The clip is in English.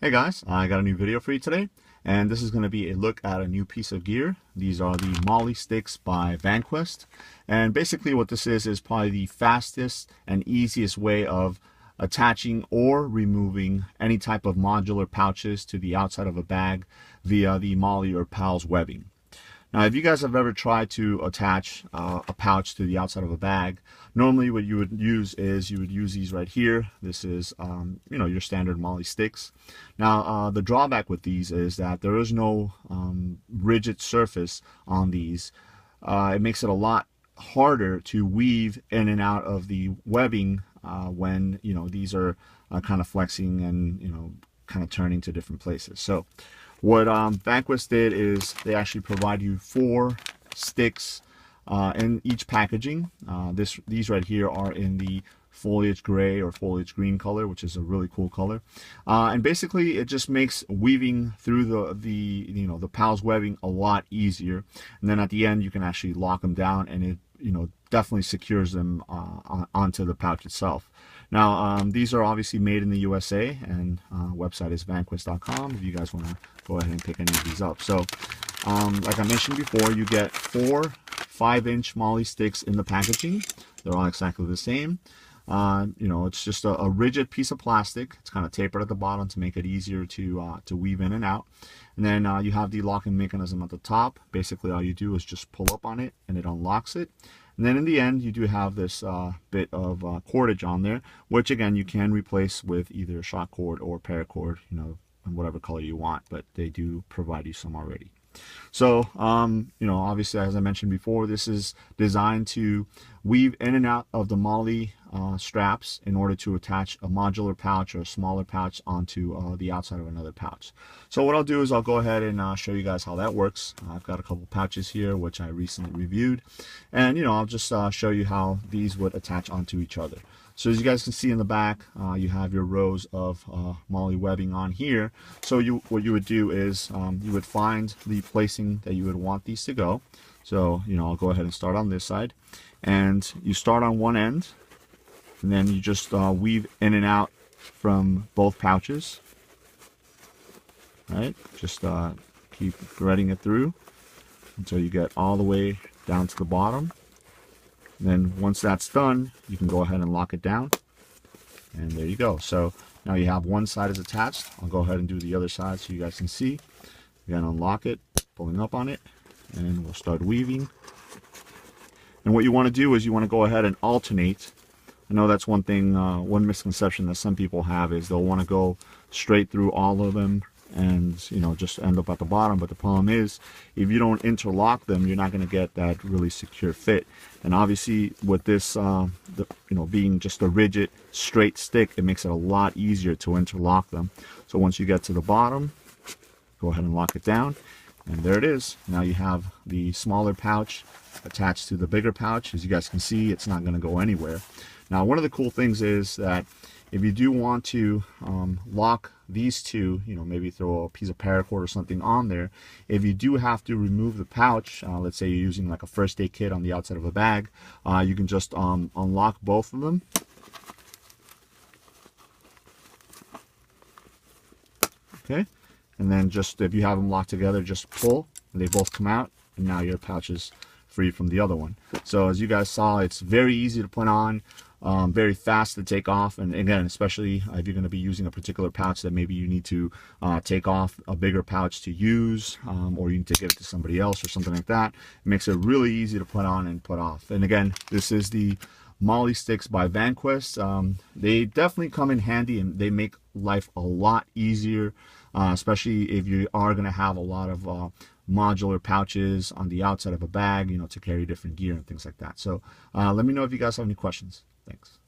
Hey guys, I got a new video for you today, and this is going to be a look at a new piece of gear. These are the MOLLE sticks by Vanquest, and basically what this is probably the fastest and easiest way of attaching or removing any type of modular pouches to the outside of a bag via the MOLLE or PALS webbing. Now, if you guys have ever tried to attach a pouch to the outside of a bag, normally what you would use is you would use these right here. This is, your standard MOLLE sticks. Now, the drawback with these is that there is no rigid surface on these. It makes it a lot harder to weave in and out of the webbing when, these are kind of flexing and, kind of turning to different places. So what Vanquest did is they actually provide you 4 sticks in each packaging. These right here are in the foliage gray or foliage green color, which is a really cool color. And basically it just makes weaving through the PALS webbing a lot easier. And then at the end you can actually lock them down, and it definitely secures them onto the pouch itself. Now, these are obviously made in the USA, and website is vanquest.com if you guys want to go ahead and pick any of these up. So, like I mentioned before, you get 4 5-inch MOLLE sticks in the packaging. They're all exactly the same. It's just a rigid piece of plastic. It's kind of tapered at the bottom to make it easier to weave in and out. And then you have the locking mechanism at the top. Basically, all you do is just pull up on it, and it unlocks it. And then in the end, you do have this bit of cordage on there, which again you can replace with either a shock cord or paracord, in whatever color you want, but they do provide you some already. So, obviously, as I mentioned before, this is designed to weave in and out of the MOLLE straps in order to attach a modular pouch or a smaller pouch onto the outside of another pouch. So what I'll do is I'll go ahead and show you guys how that works. I've got a couple pouches here which I recently reviewed, and I'll just show you how these would attach onto each other. So as you guys can see in the back, you have your rows of MOLLE webbing on here. So what you would do is you would find the placing that you would want these to go. So I'll go ahead and start on this side, and you start on one end, and then you just weave in and out from both pouches. Right? Just keep threading it through until you get all the way down to the bottom. And then once that's done, you can go ahead and lock it down, and there you go. So now you have one side is attached. I'll go ahead and do the other side so you guys can see. Again, unlock it, pulling up on it, and we'll start weaving. And what you want to do is you want to go ahead and alternate. I know that's one thing, one misconception that some people have is they'll want to go straight through all of them and just end up at the bottom. But the problem is, if you don't interlock them, you're not going to get that really secure fit. And obviously with this being just a rigid straight stick, it makes it a lot easier to interlock them. So once you get to the bottom, go ahead and lock it down, and there it is. Now you have the smaller pouch attached to the bigger pouch. As you guys can see, it's not going to go anywhere. Now, one of the cool things is that if you do want to lock these two, maybe throw a piece of paracord or something on there, if you do have to remove the pouch, let's say you're using like a first aid kit on the outside of a bag, you can just unlock both of them. Okay, and then just if you have them locked together, just pull, and they both come out, and now your pouch is free from the other one. So as you guys saw, it's very easy to put on. Very fast to take off, and again, especially if you're going to be using a particular pouch that maybe you need to take off a bigger pouch to use, or you need to give it to somebody else or something like that. It makes it really easy to put on and put off. And again, this is the MOLLE sticks by Vanquest. They definitely come in handy, and they make life a lot easier, especially if you are going to have a lot of modular pouches on the outside of a bag, to carry different gear and things like that. So let me know if you guys have any questions. Thanks.